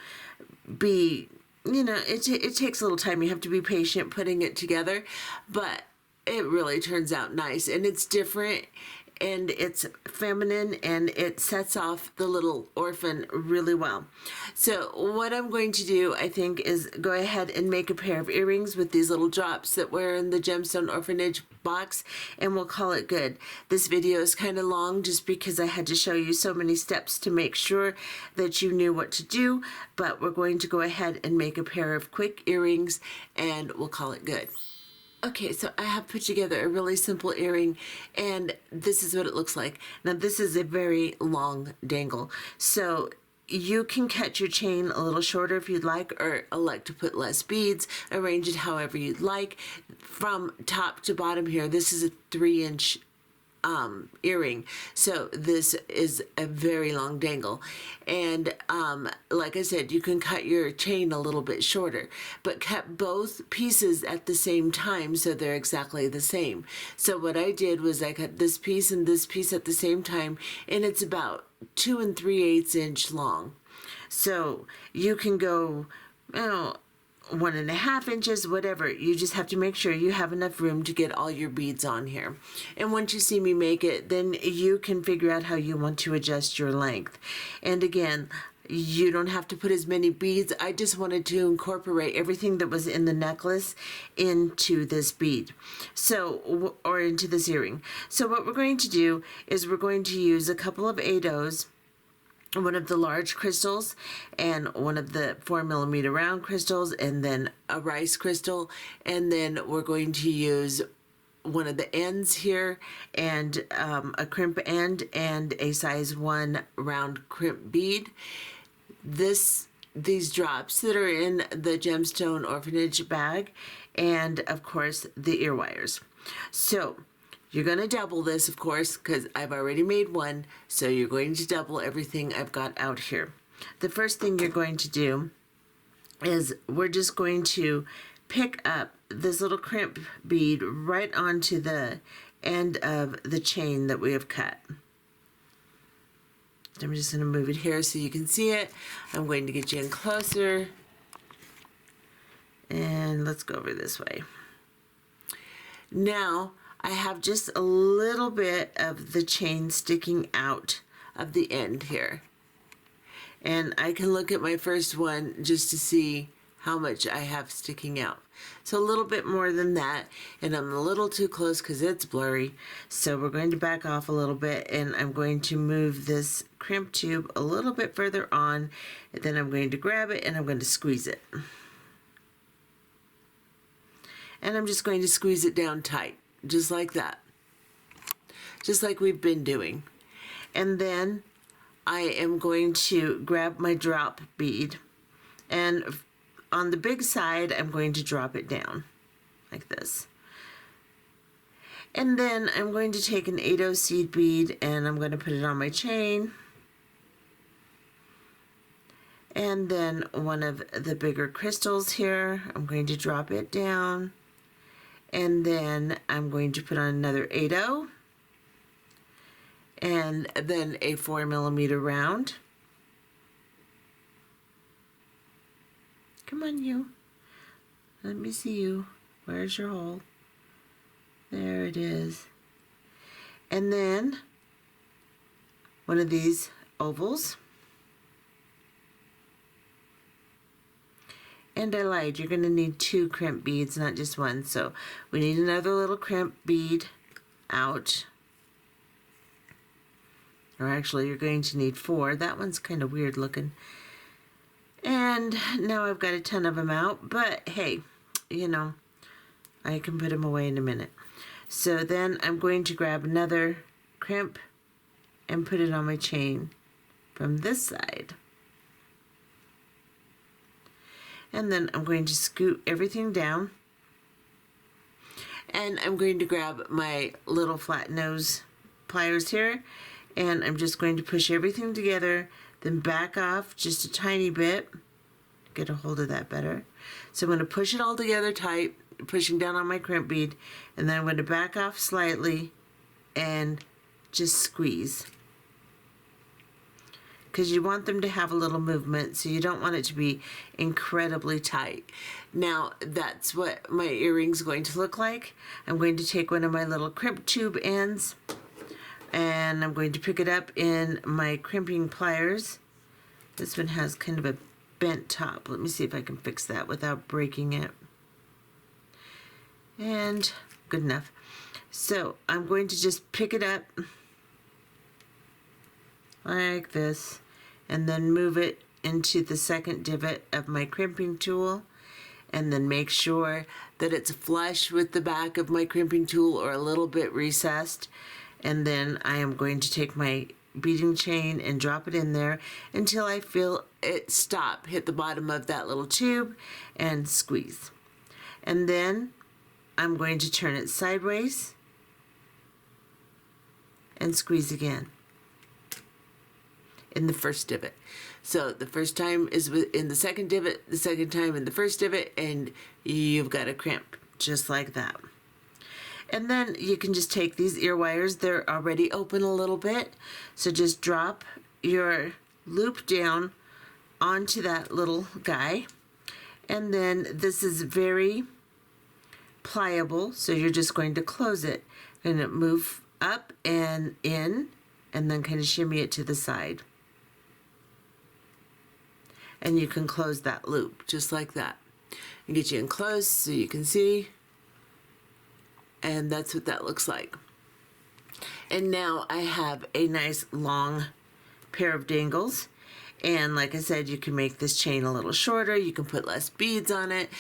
be, you know, it takes a little time. You have to be patient putting it together, but it really turns out nice, and it's different, and it's feminine, and it sets off the little orphan really well. So what I'm going to do, I think, is go ahead and make a pair of earrings with these little drops that were in the Gemstone Orphanage box, and we'll call it good. This video is kind of long just because I had to show you so many steps to make sure that you knew what to do, but we're going to go ahead and make a pair of quick earrings, and we'll call it good. Okay, so I have put together a really simple earring, and this is what it looks like. Now, this is a very long dangle, so you can cut your chain a little shorter if you'd like, or elect to put less beads, arrange it however you'd like. From top to bottom here, this is a 3-inch earring, so this is a very long dangle, and like I said, you can cut your chain a little bit shorter, but cut both pieces at the same time so they're exactly the same. So what I did was I cut this piece and this piece at the same time, and it's about 2 3/8 inch long. So you can go, you know, 1.5 inches, whatever. You just have to make sure you have enough room to get all your beads on here. And once you see me make it, then you can figure out how you want to adjust your length. And again, you don't have to put as many beads. I just wanted to incorporate everything that was in the necklace into this bead, so, or into this earring. So what we're going to do is we're going to use a couple of 8/0s, one of the large crystals and one of the 4mm round crystals, and then a rice crystal, and then we're going to use one of the ends here, and a crimp end, and a size 1 round crimp bead. These drops that are in the Gemstone Orphanage bag, and of course the ear wires. So you're going to double this, of course, because I've already made one, so you're going to double everything I've got out here. The first thing you're going to do is we're just going to pick up this little crimp bead right onto the end of the chain that we have cut. I'm just going to move it here so you can see it. I'm going to get you in closer. And let's go over this way. Now I have just a little bit of the chain sticking out of the end here. And I can look at my first one just to see how much I have sticking out. So a little bit more than that, and I'm a little too close because it's blurry. So we're going to back off a little bit, and I'm going to move this crimp tube a little bit further on, and then I'm going to grab it and I'm going to squeeze it. And I'm just going to squeeze it down tight, just like that. Just like we've been doing. And then I am going to grab my drop bead, and on the big side, I'm going to drop it down like this. And then I'm going to take an 8/0 seed bead and I'm going to put it on my chain. And then one of the bigger crystals here, I'm going to drop it down. And then I'm going to put on another 8/0. And then a 4mm round. Come on, you. Let me see you. Where's your hole? There it is. And then one of these ovals. And I lied, you're going to need 2 crimp beads, not just one. So we need another little crimp bead out. Or actually, you're going to need 4. That one's kind of weird looking. And now I've got a ton of them out, but hey, you know, I can put them away in a minute. So then I'm going to grab another crimp and put it on my chain from this side. And then I'm going to scoot everything down. And I'm going to grab my little flat nose pliers here, and I'm just going to push everything together, then back off just a tiny bit. Get a hold of that better. So I'm going to push it all together tight, pushing down on my crimp bead, and then I'm going to back off slightly and just squeeze. Because you want them to have a little movement, so you don't want it to be incredibly tight. Now, that's what my earring's going to look like. I'm going to take one of my little crimp tube ends, and I'm going to pick it up in my crimping pliers. This one has kind of a bent top. Let me see if I can fix that without breaking it. And good enough. So I'm going to just pick it up like this, and then move it into the second divot of my crimping tool, and then make sure that it's flush with the back of my crimping tool or a little bit recessed. And then I am going to take my beading chain and drop it in there until I feel it stop, hit the bottom of that little tube, and squeeze. And then I'm going to turn it sideways and squeeze again in the first divot. So the first time is in the second divot, the second time in the first divot, and you've got a crimp just like that. And then you can just take these ear wires, they're already open a little bit, so just drop your loop down onto that little guy. And then this is very pliable, so you're just going to close it and move up and in, and then kind of shimmy it to the side. And you can close that loop just like that. And get you in close so you can see. And that's what that looks like. And now I have a nice long pair of dangles. And like I said, you can make this chain a little shorter. You can put less beads on it,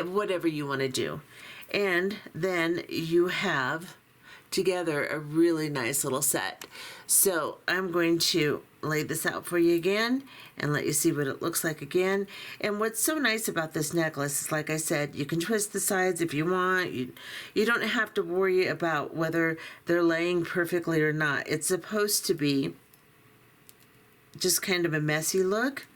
whatever you want to do. And then you have together a really nice little set. So I'm going to lay this out for you again and let you see what it looks like again. And what's so nice about this necklace is, like I said, you can twist the sides if you want. You don't have to worry about whether they're laying perfectly or not. It's supposed to be just kind of a messy look.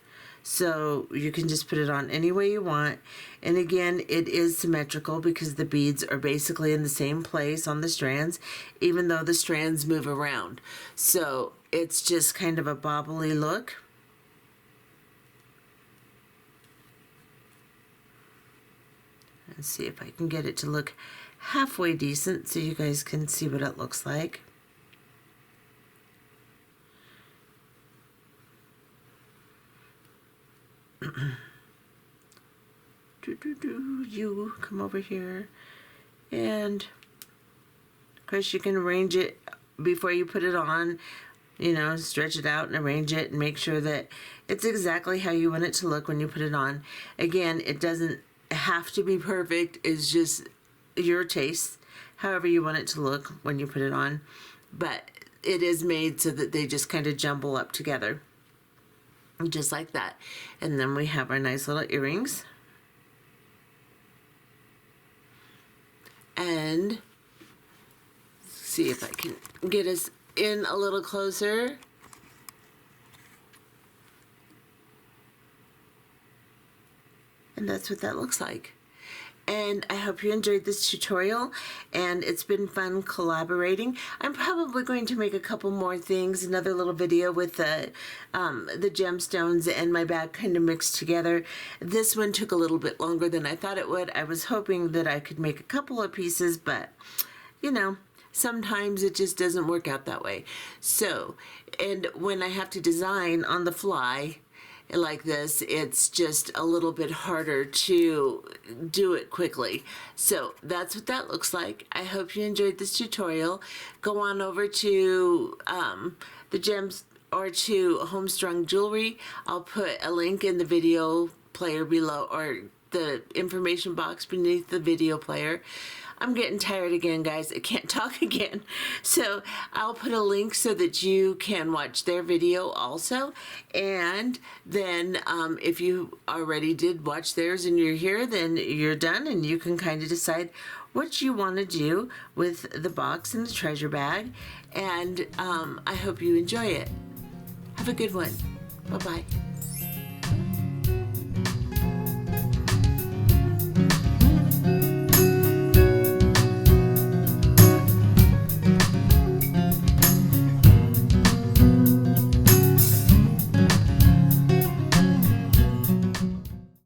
So you can just put it on any way you want. And again, it is symmetrical because the beads are basically in the same place on the strands, even though the strands move around. So it's just kind of a bobbly look. Let's see if I can get it to look halfway decent so you guys can see what it looks like. You come over here, and of course you can arrange it before you put it on, you know, stretch it out and arrange it and make sure that it's exactly how you want it to look when you put it on. Again, it doesn't have to be perfect. It's just your taste, however you want it to look when you put it on, but it is made so that they just kind of jumble up together, just like that. And then we have our nice little earrings. And see if I can get us in a little closer. And that's what that looks like. And I hope you enjoyed this tutorial, and it's been fun collaborating. I'm probably going to make a couple more things, another little video with the gemstones and my bag kind of mixed together. This one took a little bit longer than I thought it would. I was hoping that I could make a couple of pieces, but you know, sometimes it just doesn't work out that way. So, and when I have to design on the fly like this, it's just a little bit harder to do it quickly. So that's what that looks like. I hope you enjoyed this tutorial. Go on over to the gems or to Home Strung Jewelry. I'll put a link in the video player below, or the information box beneath the video player. I'm getting tired again, guys. I can't talk again. So I'll put a link so that you can watch their video also. And then if you already did watch theirs and you're here, then you're done, and you can kind of decide what you want to do with the box and the treasure bag. And I hope you enjoy it. Have a good one. Bye-bye.